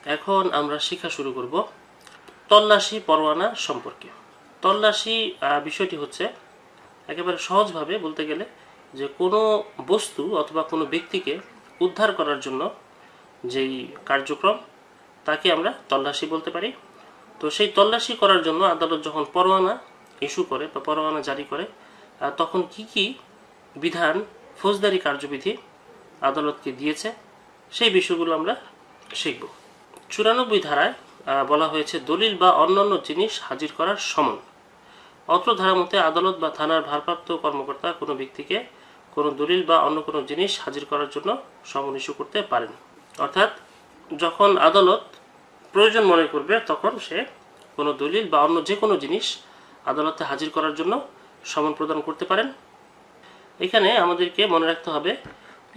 এখন আমরা শিক্ষা শুরু করব তল্লাশি পরোয়ানা সম্পর্কে। তল্লাশি বিষয়টি হচ্ছে একেবারে সহজভাবে বলতে গেলে যে কোনো বস্তু অথবা কোনো ব্যক্তিকে উদ্ধার করার জন্য যেই কার্যক্রম তাকে আমরা তল্লাশি বলতে পারি। তো সেই তল্লাশি করার জন্য আদালত যখন পরোয়ানা ইস্যু করে বা পরোয়ানা জারি করে তখন কি কি বিধান ফৌজদারি কার্যবিধি আদালতকে দিয়েছে সেই বিষয়গুলো আমরা শিখব। 94 ধারায় বলা হয়েছে দলিল বা অন্যান্য জিনিস হাজির করার সমন। অত্র ধারা মতে আদালত বা থানার ভারপ্রাপ্ত কর্মকর্তা কোনো ব্যক্তিকে কোনো দলিল বা অন্য কোনো জিনিস হাজির করার জন্য সমন ইস্যু করতে পারেন। অর্থাৎ যখন আদালত প্রয়োজন মনে করবে তখন সে কোনো দলিল বা অন্য যে কোনো জিনিস আদালতে হাজির করার জন্য সমন প্রদান করতে পারেন। এখানে আমাদেরকে মনে রাখতে হবে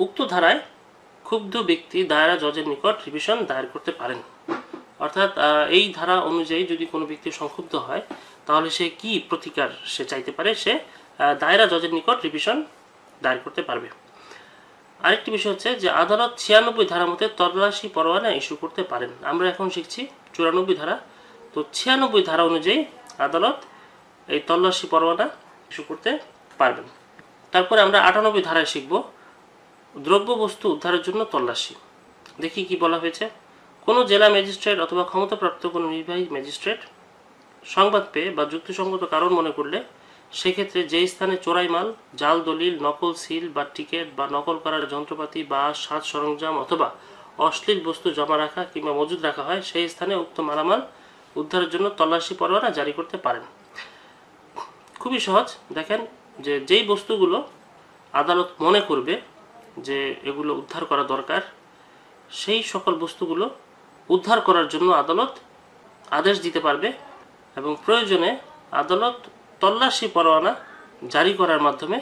উক্ত ধারায় ক্ষুব্ধ ব্যক্তি দায়রা জজের নিকট রিভিশন দায়ের করতে পারেন। অর্থাৎ এই ধারা অনুযায়ী যদি কোনো ব্যক্তি সংক্ষুব্ধ হয় তাহলে সে কি প্রতিকার সে চাইতে পারে, সে দায়রা জজের নিকট রিভিশন দায়ের করতে পারবে। আরেকটি বিষয় হচ্ছে যে আদালত 96 ধারা মতে তল্লাশি পরোয়ানা ইস্যু করতে পারেন। আমরা এখন শিখছি 94 ধারা। তো 96 ধারা অনুযায়ী আদালত এই তল্লাশি পরোয়ানা ইস্যু করতে পারবেন। তারপরে আমরা 98 ধারায় শিখব দ্রব্য বস্তু উদ্ধারের জন্য তল্লাশি। দেখি কি বলা হয়েছে। কোনো জেলা ম্যাজিস্ট্রেট অথবা ক্ষমতাপ্রাপ্ত কোনো নির্বাহী ম্যাজিস্ট্রেট সংবাদ পেয়ে বা যুক্তিসঙ্গত কারণ মনে করলে সেক্ষেত্রে যে স্থানে চোরাই মাল, জাল দলিল, নকল সিল বা টিকিট বা নকল করার যন্ত্রপাতি বা সাজ সরঞ্জাম অথবা অশ্লীল বস্তু জমা রাখা কিংবা মজুদ রাখা হয় সেই স্থানে উক্ত মালামাল উদ্ধারের জন্য তল্লাশি পরোয়ানা জারি করতে পারেন। খুবই সহজ। দেখেন যে যেই বস্তুগুলো আদালত মনে করবে যে এগুলো উদ্ধার করা দরকার সেই সকল বস্তুগুলো উদ্ধার করার জন্য আদালত আদেশ দিতে পারবে এবং প্রয়োজনে আদালত তল্লাশি পরোয়ানা জারি করার মাধ্যমে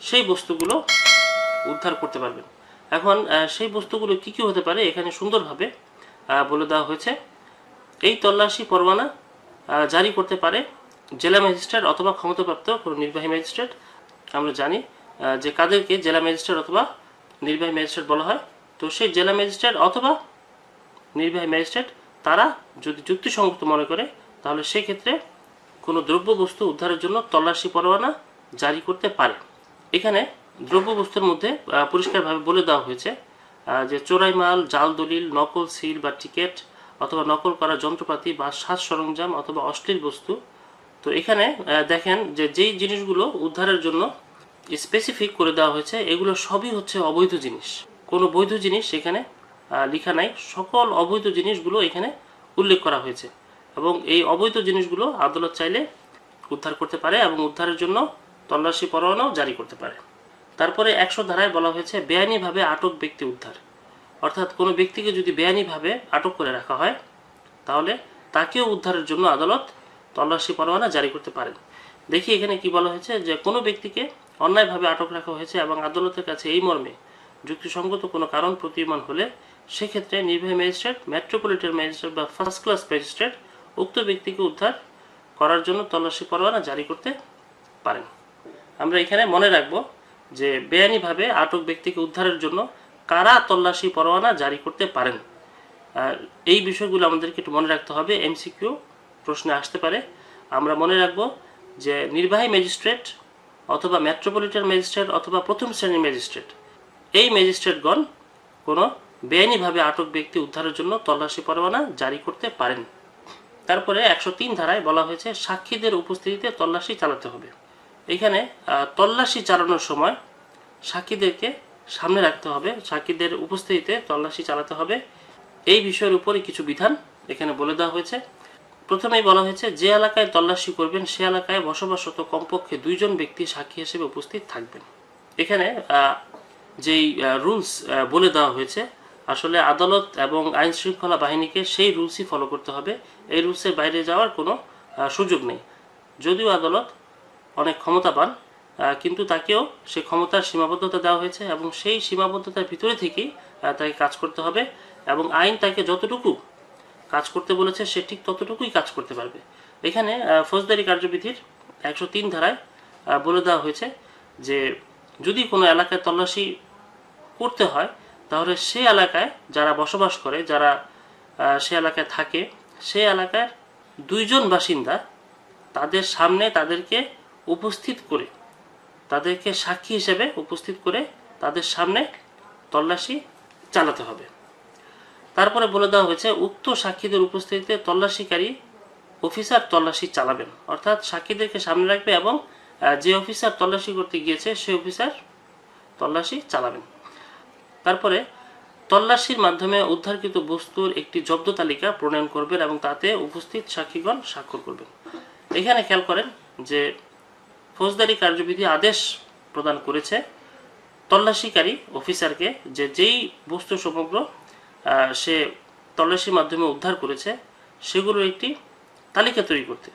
সেই বস্তুগুলো উদ্ধার করতে পারবেন। এখন সেই বস্তুগুলো কি কি হতে পারে এখানে সুন্দরভাবে বলে দেওয়া হয়েছে। এই তল্লাশি পরোয়ানা জারি করতে পারে জেলা ম্যাজিস্ট্রেট অথবা ক্ষমতাপ্রাপ্ত কোনো নির্বাহী ম্যাজিস্ট্রেট। আমরা জানি যে কাদেরকে জেলা ম্যাজিস্ট্রেট অথবা নির্বাহী ম্যাজিস্ট্রেট বলা হয়। তো সেই জেলা ম্যাজিস্ট্রেট অথবা নির্বাহী ম্যাজিস্ট্রেট তারা যদি যুক্তিসঙ্গত মনে করে তাহলে সেক্ষেত্রে কোনো দ্রব্য বস্তু উদ্ধারের জন্য তল্লাশি পরোয়ানা জারি করতে পারে। এখানে দ্রব্য বস্তুর মধ্যে পরিষ্কারভাবে বলে দেওয়া হয়েছে যে চোরাই মাল, জাল দলিল, নকল সিল বা টিকিট অথবা নকল করা যন্ত্রপাতি বা সাজ সরঞ্জাম অথবা অশ্লীল বস্তু। তো এখানে দেখেন যে যেই জিনিসগুলো উদ্ধারের জন্য স্পেসিফিক করে দেওয়া হয়েছে এগুলো সবই হচ্ছে অবৈধ জিনিস। কোনো বৈধ জিনিস এখানে লেখা নাই, সকল অবৈধ জিনিসগুলো এখানে উল্লেখ করা হয়েছে এবং এই অবৈধ জিনিসগুলো আদালত চাইলে উদ্ধার করতে পারে এবং উদ্ধারের জন্য তল্লাশি পরোয়ানাও জারি করতে পারে। তারপরে 100 ধারায় বলা হয়েছে বেআইনিভাবে আটক ব্যক্তি উদ্ধার। অর্থাৎ কোনো ব্যক্তিকে যদি বেআইনিভাবে আটক করে রাখা হয় তাহলে তাকেও উদ্ধারের জন্য আদালত তল্লাশি পরোয়ানা জারি করতে পারেন। দেখি এখানে কি বলা হয়েছে যে কোনো ব্যক্তিকে অন্যায়ভাবে আটক রাখা হয়েছে এবং আদালতের কাছে এই মর্মে যুক্তিসঙ্গত কোনো কারণ প্রতীয়মান হলে সেক্ষেত্রে নির্বাহী ম্যাজিস্ট্রেট, মেট্রোপলিটন ম্যাজিস্ট্রেট বা ফার্স্ট ক্লাস ম্যাজিস্ট্রেট উক্ত ব্যক্তিকে উদ্ধার করার জন্য তল্লাশি পরোয়ানা জারি করতে পারেন। আমরা এখানে মনে রাখব যে বেআইনিভাবে আটক ব্যক্তিকে উদ্ধারের জন্য কারা তল্লাশি পরোয়ানা জারি করতে পারেন। এই বিষয়গুলো আমাদেরকে একটু মনে রাখতে হবে, এমসিকিউ প্রশ্নে আসতে পারে। আমরা মনে রাখব যে নির্বাহী ম্যাজিস্ট্রেট অথবা মেট্রোপলিটন ম্যাজিস্ট্রেট অথবা প্রথম শ্রেণীর ম্যাজিস্ট্রেট এই ম্যাজিস্ট্রেটগণ কোনো বেআইনিভাবে আটক ব্যক্তি উদ্ধারের জন্য তল্লাশি পরোয়ানা জারি করতে পারেন। তারপরে 103 ধারায় বলা হয়েছে সাক্ষীদের উপস্থিতিতে তল্লাশি চালাতে হবে। এখানে তল্লাশি চালানোর সময় সাক্ষীদেরকে সামনে রাখতে হবে, সাক্ষীদের উপস্থিতিতে তল্লাশি চালাতে হবে। এই বিষয়ের উপরে কিছু বিধান এখানে বলে দেওয়া হয়েছে। প্রথমেই বলা হয়েছে যে এলাকায় তল্লাশি করবেন সে এলাকায় বসবাসরত কমপক্ষে 2 জন ব্যক্তি সাক্ষী হিসেবে উপস্থিত থাকবেন। এখানে যেই রুলস বলে দেওয়া হয়েছে আসলে আদালত এবং আইন শৃঙ্খলা বাহিনীকে সেই রুলসই ফলো করতে হবে, এই রুলসের বাইরে যাওয়ার কোনো সুযোগ নেই। যদিও আদালত অনেক ক্ষমতাবান কিন্তু তাকেও সে ক্ষমতার সীমাবদ্ধতা দেওয়া হয়েছে এবং সেই সীমাবদ্ধতার ভিতরে থেকেই তাকে কাজ করতে হবে এবং আইন তাকে যতটুকু কাজ করতে বলেছে সে ঠিক ততটুকুই কাজ করতে পারবে। এখানে ফৌজদারি কার্যবিধির 103 ধারায় বলে দেওয়া হয়েছে যে যদি কোনো এলাকায় তল্লাশি করতে হয় তাহলে সে এলাকায় যারা বসবাস করে, যারা সে এলাকায় থাকে, সে এলাকার দুইজন বাসিন্দা তাদের সামনে তাদেরকে উপস্থিত করে, তাদেরকে সাক্ষী হিসেবে উপস্থিত করে তাদের সামনে তল্লাশি চালাতে হবে। তারপরে বলে দেওয়া হয়েছে উক্ত সাক্ষীদের উপস্থিতিতে তল্লাশিকারী অফিসার তল্লাশি চালাবেন, অর্থাৎ সাক্ষীদেরকে সামনে রাখবে এবং যে অফিসার তল্লাশি করতে গিয়েছে সেই অফিসার তল্লাশি চালাবেন। তারপরে তল্লাশির মাধ্যমে উদ্ধারকৃত বস্তুর একটি জব্দ তালিকা প্রণয়ন করবেন এবং তাতে উপস্থিত সাক্ষীগণ স্বাক্ষর করবেন। এখানে খেয়াল করেন যে ফৌজদারি কার্যবিধি আদেশ প্রদান করেছে তল্লাশিকারী অফিসারকে যে যেই বস্তু সমগ্র সে তল্লাশির মাধ্যমে উদ্ধার করেছে সেগুলোর একটি তালিকা তৈরি করতে,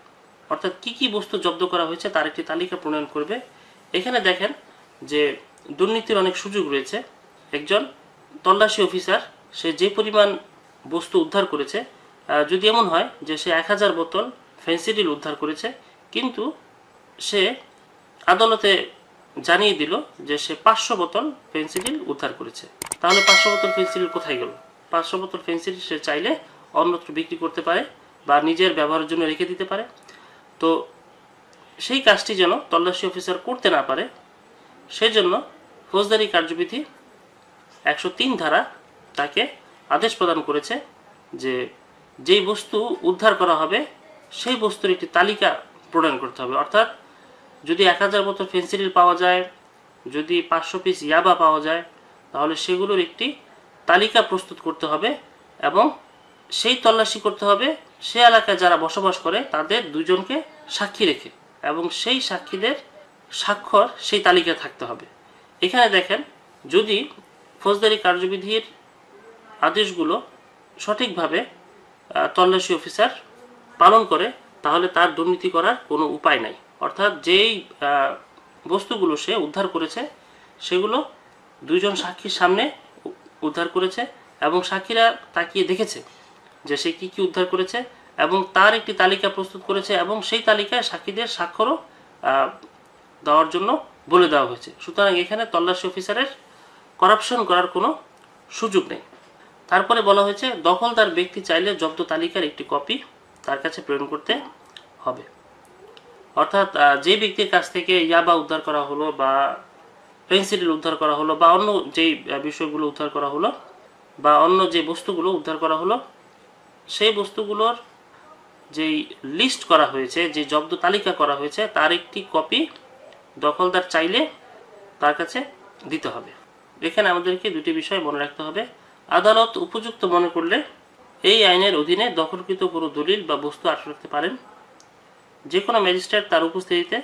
অর্থাৎ কি কি বস্তু জব্দ করা হয়েছে তার একটি তালিকা প্রণয়ন করবে। এখানে দেখেন যে দুর্নীতির অনেক সুযোগ রয়েছে। একজন তল্লাশি অফিসার সে যে পরিমাণ বস্তু উদ্ধার করেছে, যদি এমন হয় যে সে 1000 বোতল ফেন্সিডিল উদ্ধার করেছে, কিন্তু সে আদালতে জানিয়ে দিল যে সে 500 বোতল ফেন্সিডিল উদ্ধার করেছে, তাহলে 500 বোতল ফেন্সিডিল কোথায় গেল? 500 বোতল ফেন্সিডিল সে চাইলে অন্যত্র বিক্রি করতে পারে বা নিজের ব্যবহারের জন্য রেখে দিতে পারে। তো সেই কাজটি যেন তল্লাশি অফিসার করতে না পারে, সেজন্য ফৌজদারি কার্যবিধি 103 ধারা তাকে আদেশ প্রদান করেছে যে যেই বস্তু উদ্ধার করা হবে সেই বস্তুর একটি তালিকা প্রণয়ন করতে হবে। অর্থাৎ যদি 1000 বোতল ফেন্সিডিল পাওয়া যায়, যদি 500 পিস ইয়াবা পাওয়া যায়, তাহলে সেগুলোর একটি তালিকা প্রস্তুত করতে হবে এবং সেই তল্লাশি করতে হবে সে এলাকায় যারা বসবাস করে তাদের দুজনকে সাক্ষী রেখে, এবং সেই সাক্ষীদের স্বাক্ষর সেই তালিকায় থাকতে হবে। এখানে দেখেন যদি ফৌজদারি কার্যবিধির আদেশগুলো সঠিকভাবে তল্লাশি অফিসার পালন করে তাহলে তার দুর্নীতি করার কোনো উপায় নাই। অর্থাৎ যেই বস্তুগুলো সে উদ্ধার করেছে সেগুলো দুইজন সাক্ষীর সামনে উদ্ধার করেছে এবং সাক্ষীরা তাকিয়ে দেখেছে যে সে কি কি উদ্ধার করেছে এবং তার একটি তালিকা প্রস্তুত করেছে এবং সেই তালিকায় সাক্ষীদের স্বাক্ষরও দেওয়ার জন্য বলে দেওয়া হয়েছে। সুতরাং এখানে তল্লাশি অফিসারের করাপশন করার কোনো সুযোগ নেই। তারপরে বলা হয়েছে দখলদার ব্যক্তি চাইলে জব্দ তালিকার একটি কপি তার কাছে প্রেরণ করতে হবে। অর্থাৎ যে ব্যক্তির কাছ থেকে ইয়াবা উদ্ধার করা হলো বা পেন্সিল উদ্ধার করা হলো বা অন্য যেই বিষয়গুলো উদ্ধার করা হলো বা অন্য যে বস্তুগুলো উদ্ধার করা হলো সেই বস্তুগুলোর যেই লিস্ট করা হয়েছে, যে জব্দ তালিকা করা হয়েছে তার একটি কপি দখলদার চাইলে তার কাছে দিতে হবে। এখানে আমাদেরকে দুটি বিষয় মনে রাখতে হবে। আদালত উপযুক্ত মনে করলে এই আইনের অধীনে দখলকৃত কোনো দলিল বা বস্তু আটক রাখতে পারেন। যে কোনো ম্যাজিস্ট্রেট তার উপস্থিতিতে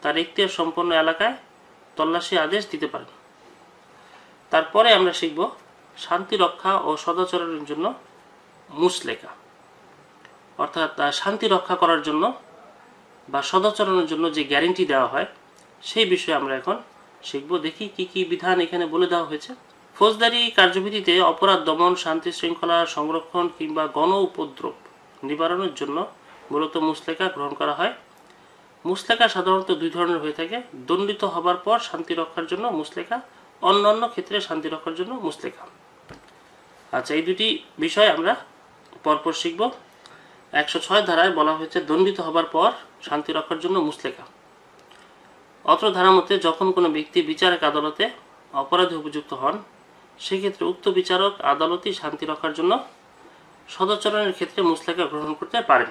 তার এখতিয়ার সম্পন্ন এলাকায় তল্লাশি আদেশ দিতে পারেন। তারপরে আমরা শিখব শান্তি রক্ষা ও সদাচরণের জন্য মুসলেকা, অর্থাৎ শান্তি রক্ষা করার জন্য বা সদাচরণের জন্য যে গ্যারেন্টি দেওয়া হয় সেই বিষয়ে আমরা এখন শিখব। দেখি কি কি বিধান এখানে বলে দেওয়া হয়েছে। ফৌজদারি কার্যবিধিতে অপরাধ দমন, শান্তি শৃঙ্খলা সংরক্ষণ কিংবা গণ উপদ্রব নিবারণের জন্য মূলত মুসলেকা গ্রহণ করা হয়। মুসলেকা সাধারণত দুই ধরনের হয়ে থাকে, দণ্ডিত হবার পর শান্তি রক্ষার জন্য মুসলেকা, অন্যান্য ক্ষেত্রে শান্তি রক্ষার জন্য মুসলেকা। আচ্ছা, এই দুটি বিষয় আমরা পরপর শিখব। 106 ধারায় বলা হয়েছে দণ্ডিত হবার পর শান্তি রক্ষার জন্য মুসলেকা। অত্র ধারা মতে যখন কোনো ব্যক্তি বিচারক আদালতে অপরাধে উপযুক্ত হন সেক্ষেত্রে উক্ত বিচারক আদালতই শান্তি রক্ষার জন্য সদাচরণের ক্ষেত্রে মুসলেকা গ্রহণ করতে পারেন।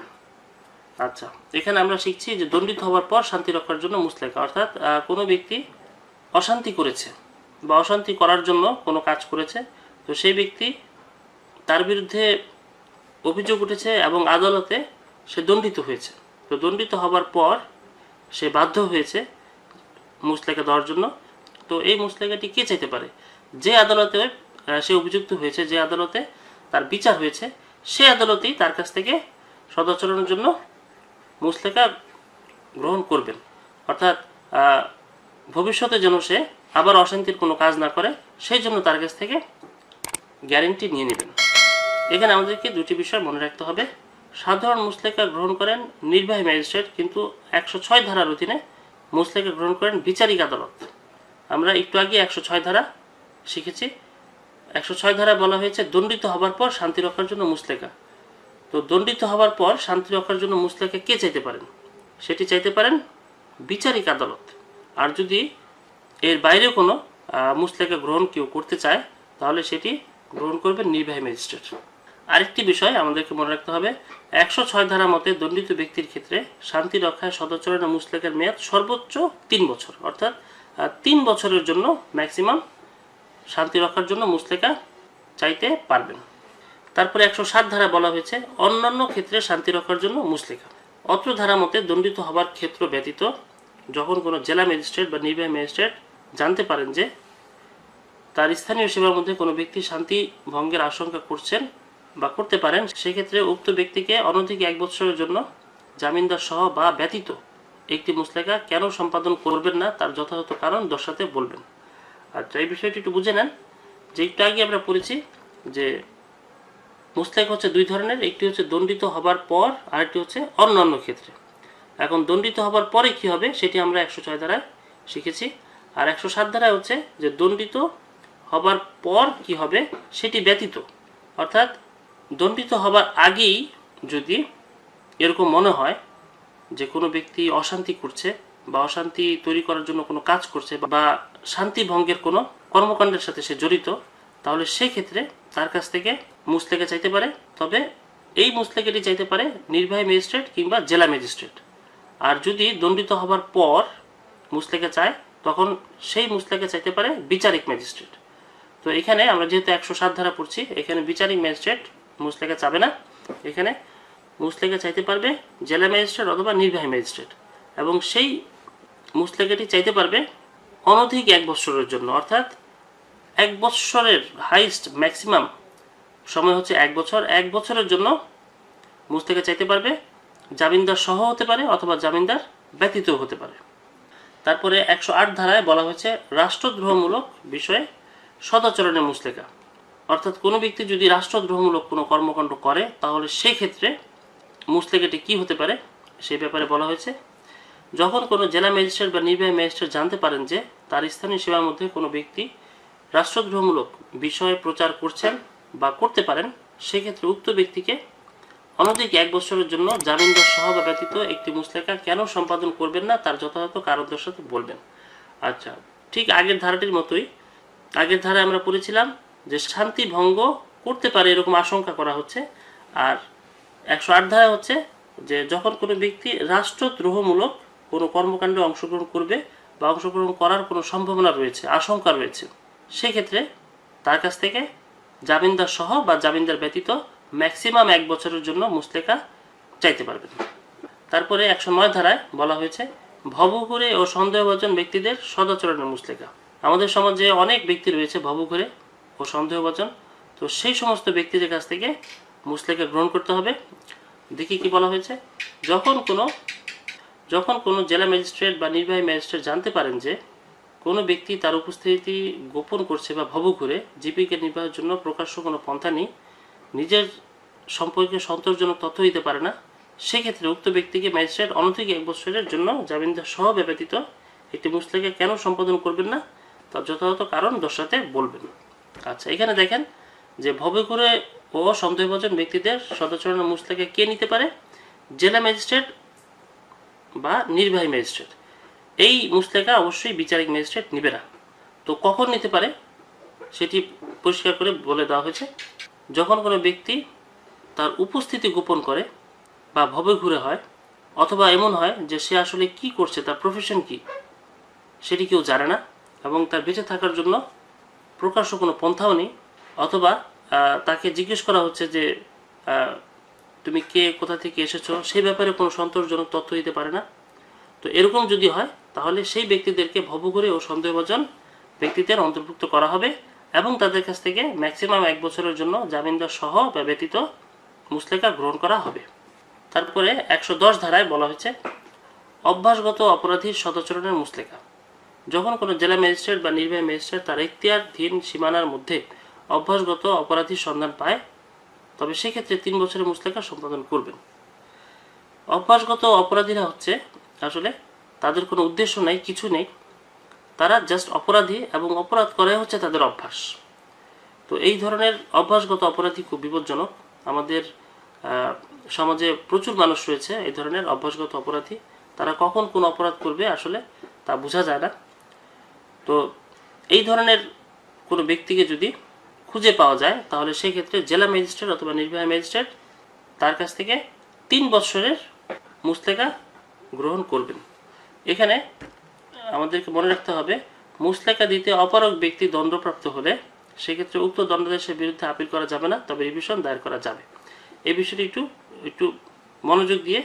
আচ্ছা, এখানে আমরা শিখছি যে দণ্ডিত হওয়ার পর শান্তি রক্ষার জন্য মুসলেকা, অর্থাৎ কোনো ব্যক্তি অশান্তি করেছে বা অশান্তি করার জন্য কোনো কাজ করেছে, তো সেই ব্যক্তি তার বিরুদ্ধে অভিযোগ উঠেছে এবং আদালতে সে দণ্ডিত হয়েছে। তো দণ্ডিত হবার পর সে বাধ্য হয়েছে মুসলেকা দেওয়ার জন্য। তো এই মুসলেকাটি কে চাইতে পারে? যে আদালতে সে অভিযুক্ত হয়েছে, যে আদালতে তার বিচার হয়েছে, সে আদালতেই তার কাছ থেকে সদাচরণের জন্য মুসলেকা গ্রহণ করবেন। অর্থাৎ ভবিষ্যতে যেন সে আবার অশান্তির কোনো কাজ না করে সেই জন্য তার কাছ থেকে গ্যারেন্টি নিয়ে নেবেন। এখানে আমাদেরকে দুটি বিষয় মনে রাখতে হবে। সাধারণ মুসলেকা গ্রহণ করেন নির্বাহী ম্যাজিস্ট্রেট, কিন্তু 106 ধারার অধীনে মুসলেকা গ্রহণ করেন বিচারিক আদালত। আমরা একটু আগে 106 ধারা শিখেছি। 106 ধারায় বলা হয়েছে দণ্ডিত হবার পর শান্তি রক্ষার জন্য মুচলেকা। তো দণ্ডিত হবার পর শান্তি রক্ষার জন্য মুচলেকা কে চাইতে পারেন? সেটি চাইতে পারেন বিচারিক আদালত। আর যদি এর বাইরে কোনো মুচলেকা গ্রহণ কেউ করতে চায় তাহলে সেটি গ্রহণ করবেন নির্বাহী ম্যাজিস্ট্রেট। আরেকটি বিষয় আমাদেরকে মনে রাখতে হবে, 106 ধারা মতে দণ্ডিত ব্যক্তির ক্ষেত্রে শান্তি রক্ষায় সদাচরণে মুচলেকার মেয়াদ সর্বোচ্চ 3 বছর, অর্থাৎ 3 বছরের জন্য ম্যাক্সিমাম শান্তি রক্ষার জন্য মুচলেকা চাইতে পারবেন। তারপরে 107 ধারা বলা হয়েছে অন্যান্য ক্ষেত্রে শান্তি রক্ষার জন্য মুচলেকা। অত্র ধারা মতে দণ্ডিত হবার ক্ষেত্র ব্যতীত যখন কোনো জেলা ম্যাজিস্ট্রেট বা নির্বাহী ম্যাজিস্ট্রেট জানতে পারেন যে তার স্থানীয় সেবার মধ্যে কোনো ব্যক্তি শান্তি ভঙ্গের আশঙ্কা করছেন বা করতে পারেন, সেক্ষেত্রে উক্ত ব্যক্তিকে অনধিক 1 বছরের জন্য জামিনদার সহ বা ব্যতীত একটি মুচলেকা কেন সম্পাদন করবেন না তার যথাযথ কারণ দর্শাতে বলবেন। আচ্ছা, এই বিষয়টি একটু বুঝে নেন যে একটু আগে আমরা পড়েছি যে মুচলেকা হচ্ছে 2 ধরনের, একটি হচ্ছে দণ্ডিত হবার পর, আরেকটি হচ্ছে অন্যান্য ক্ষেত্রে। এখন দণ্ডিত হবার পরে কি হবে সেটি আমরা 106 ধারায় শিখেছি, আর 107 ধারায় হচ্ছে যে দণ্ডিত হবার পর কি হবে সেটি ব্যতীত, অর্থাৎ দণ্ডিত হবার আগেই যদি এরকম মনে হয় যে কোনো ব্যক্তি অশান্তি করছে বা অশান্তি তৈরি করার জন্য কোনো কাজ করছে বা শান্তি ভঙ্গের কোনো কর্মকাণ্ডের সাথে সে জড়িত, তাহলে সেক্ষেত্রে তার কাছ থেকে মুচলেকা চাইতে পারে। তবে এই মুচলেকাটি চাইতে পারে নির্বাহী ম্যাজিস্ট্রেট কিংবা জেলা ম্যাজিস্ট্রেট। আর যদি দণ্ডিত হবার পর মুচলেকা চায় তখন সেই মুচলেকা চাইতে পারে বিচারিক ম্যাজিস্ট্রেট। তো এখানে আমরা যেহেতু 107 ধারা পড়ছি, এখানে বিচারিক ম্যাজিস্ট্রেট মুচলেকা চাবে না, এখানে মুচলেকা চাইতে পারবে জেলা ম্যাজিস্ট্রেট অথবা নির্বাহী ম্যাজিস্ট্রেট, এবং সেই মুচলেকাটি চাইতে পারবে অনধিক 1 বছরের জন্য, অর্থাৎ 1 বছরের হাইস্ট ম্যাক্সিমাম সময় হচ্ছে 1 বছর। 1 বছরের জন্য মুচলেকা চাইতে পারবে, জামিনদার সহ হতে পারে অথবা জামিনদার ব্যতীত হতে পারে। তারপরে 108 ধারায় বলা হয়েছে রাষ্ট্রদ্রোহমূলক বিষয়ে সদাচরণে মুচলেকা, অর্থাৎ কোনো ব্যক্তি যদি রাষ্ট্রদ্রোহমূলক কোনো কর্মকাণ্ড করে তাহলে সেক্ষেত্রে মুচলেকাটি কি হতে পারে সেই ব্যাপারে বলা হয়েছে। যখন কোনো জেলা ম্যাজিস্ট্রেট বা নির্বাহী ম্যাজিস্ট্রেট জানতে পারেন যে তার স্থানীয় সেবার মধ্যে কোনো ব্যক্তি রাষ্ট্রদ্রোহমূলক বিষয় প্রচার করছেন বা করতে পারেন, সেক্ষেত্রে উক্ত ব্যক্তিকে অনধিক 1 বছরের জন্য জামিনদার সহ বা ব্যতীত একটি মুচলেকা কেন সম্পাদন করবেন না তার যথাযথ কারণ দর্শাতে বলবেন। আচ্ছা, ঠিক আগের ধারাটির মতোই আগের ধারায় আমরা পড়েছিলাম যে শান্তি ভঙ্গ করতে পারে এরকম আশঙ্কা করা হচ্ছে, আর 108 ধারায় হচ্ছে যে যখন কোনো ব্যক্তি রাষ্ট্রদ্রোহমূলক কোনো কর্মকাণ্ডে অংশগ্রহণ করবে বা অংশগ্রহণ করার কোনো সম্ভাবনা রয়েছে, আশঙ্কা রয়েছে, সেক্ষেত্রে তার কাছ থেকে জামিনদার সহ বা জামিনদার ব্যতীত ম্যাক্সিমাম 1 বছরের জন্য মুচলেকা চাইতে পারবেন। তারপরে 109 ধারায় বলা হয়েছে ভবঘুরে ও সন্দেহভাজন ব্যক্তিদের সদাচরণের মুচলেকা। আমাদের সমাজে অনেক ব্যক্তি রয়েছে ভবঘুরে ও সন্দেহভাজন, তো সেই সমস্ত ব্যক্তিদের কাছ থেকে মুচলেকা গ্রহণ করতে হবে। দেখি কি বলা হয়েছে, যখন কোনো জেলা ম্যাজিস্ট্রেট বা নির্বাহী ম্যাজিস্ট্রেট জানতে পারেন যে কোনো ব্যক্তি তার উপস্থিতি গোপন করছে বা ভবঘুরে জীবিকা নির্বাহের জন্য প্রকাশ্য কোনো পন্থা নেই, নিজের সম্পর্কে সন্তোষজনক তথ্য দিতে পারে না, সেক্ষেত্রে উক্ত ব্যক্তিকে ম্যাজিস্ট্রেট অনধিক 1 বছরের জন্য জামিনদার সহ ব্যতীত একটি মুচলেকা কেন সম্পাদন করবেন না তার যথাযথ কারণ দর্শাতে বলবেন। আচ্ছা, এখানে দেখেন যে ভবঘুরে ও সন্দেহভাজন ব্যক্তিদের সদাচরণের মুচলেকা কে নিতে পারে? জেলা ম্যাজিস্ট্রেট বা নির্বাহী ম্যাজিস্ট্রেট। এই মুচলেকা অবশ্যই বিচারিক ম্যাজিস্ট্রেট নেবে না। তো কখন নিতে পারে সেটি পরিষ্কার করে বলে দেওয়া হয়েছে, যখন কোনো ব্যক্তি তার উপস্থিতি গোপন করে বা ভবঘুরে হয়, অথবা এমন হয় যে সে আসলে কি করছে, তার প্রফেশন কি সেটি কেউ জানে না এবং তার বেঁচে থাকার জন্য প্রকাশ্য কোনো পন্থাও নেই, অথবা তাকে জিজ্ঞেস করা হচ্ছে যে তুমি কে, কোথা থেকে এসেছো, সেই ব্যাপারে কোনো সন্তোষজনক তথ্য দিতে পারে না। তো এরকম যদি হয় তাহলে সেই ব্যক্তিদেরকে ভবঘুরে ও সন্দেহভাজন ব্যক্তিদের অন্তর্ভুক্ত করা হবে এবং তাদের কাছ থেকে ম্যাক্সিমাম 1 বছরের জন্য জামিনদার সহ বা ব্যতীত মুচলেকা গ্রহণ করা হবে। তারপরে 110 ধারায় বলা হয়েছে অভ্যাসগত অপরাধীর সদাচরণের মুচলেকা। যখন কোনো জেলা ম্যাজিস্ট্রেট বা নির্বাহী ম্যাজিস্ট্রেট তার এখতিয়ারধীন সীমানার মধ্যে অভ্যাসগত অপরাধীর সন্ধান পায় তবে সেক্ষেত্রে 3 বছরের মুচলেকা সম্পাদন করবেন। অভ্যাসগত অপরাধীরা হচ্ছে আসলে তাদের কোনো উদ্দেশ্য নেই, কিছু নেই, তারা জাস্ট অপরাধী এবং অপরাধ করাই হচ্ছে তাদের অভ্যাস। তো এই ধরনের অভ্যাসগত অপরাধী খুব বিপজ্জনক। আমাদের সমাজে প্রচুর মানুষ রয়েছে এই ধরনের অভ্যাসগত অপরাধী, তারা কখন কোন অপরাধ করবে আসলে তা বোঝা যায় না। তো এই ধরনের কোনো ব্যক্তিকে যদি খুঁজে পাওয়া যায় তাহলে সেই ক্ষেত্রে জেলা ম্যাজিস্ট্রেট অথবা নির্বাহী ম্যাজিস্ট্রেট তার কাছ থেকে 3 বছরের মুচলেকা গ্রহণ করবেন। এখানে আমাদেরকে মনে রাখতে হবে, মুচলেকা দিতে অপারগ ব্যক্তি দণ্ডপ্রাপ্ত হলে সেক্ষেত্রে উক্ত দণ্ডাদেশের বিরুদ্ধে আপিল করা যাবে না, তবে রিভিশন দায়ের করা যাবে। এই বিষয়টি একটু মনোযোগ দিয়ে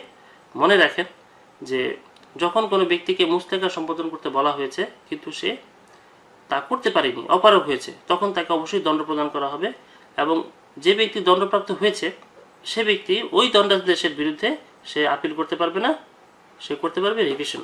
মনে রাখেন যে যখন কোনো ব্যক্তিকে মুচলেকা সম্পাদন করতে বলা হয়েছে কিন্তু সে তা করতে পারেনি, অপারগ হয়েছে, তখন তাকে অবশ্যই দণ্ড প্রদান করা হবে। এবং যে ব্যক্তি দণ্ডপ্রাপ্ত হয়েছে সে ব্যক্তি ওই দণ্ডাদেশের বিরুদ্ধে সে আপিল করতে পারবে না, সে করতে পারবে রিভিশন।